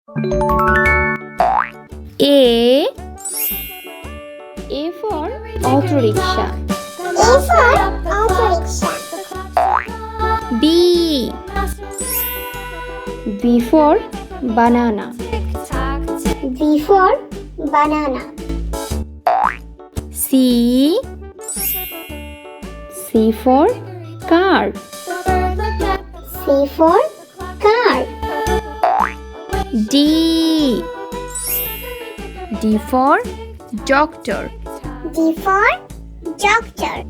A for autorickshaw. A for autorickshaw. B for banana. B for banana. C for car. C for car. D for doctor. D for doctor.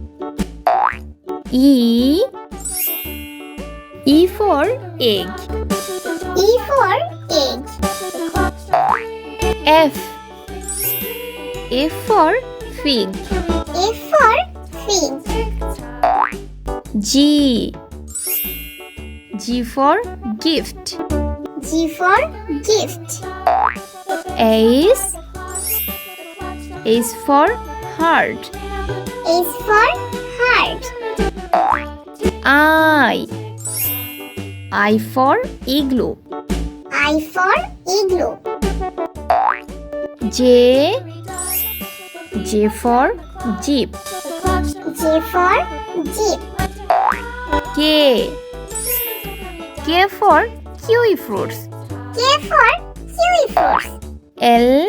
E for egg. E for egg. F for fig. F for fig. G for gift. G for gift. H for heart. H for heart. I for igloo. I for igloo. J for jeep. J for jeep. K for kiwi fruits. K for kiwi fruits. L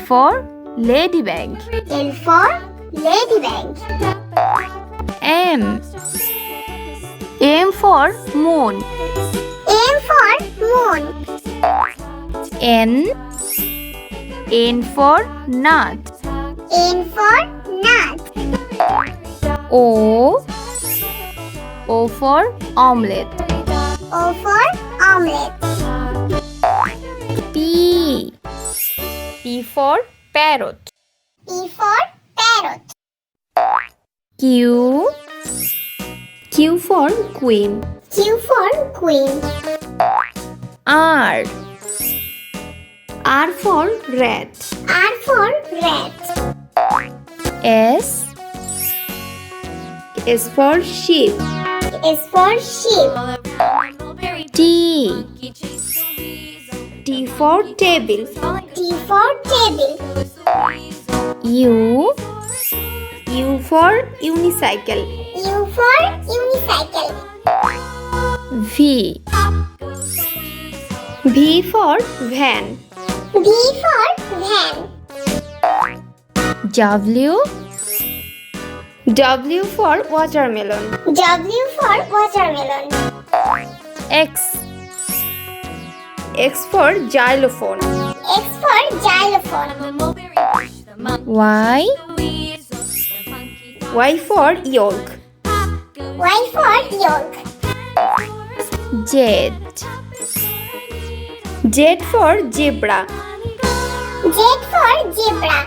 for ladybug. L for ladybug. M for moon. M for moon. N for nut. N for nut. O for omelette. O for omelette. P for parrot. P for parrot. Q for queen. Q for queen. R for rat. R for rat. S for sheep. S for sheep. T for table. T for table. U for unicycle. U for unicycle. V for van. V for van. W for watermelon. W for watermelon. X for xylophone. X for xylophone. Y for yolk. Y for yolk. Z for zebra. Z for zebra.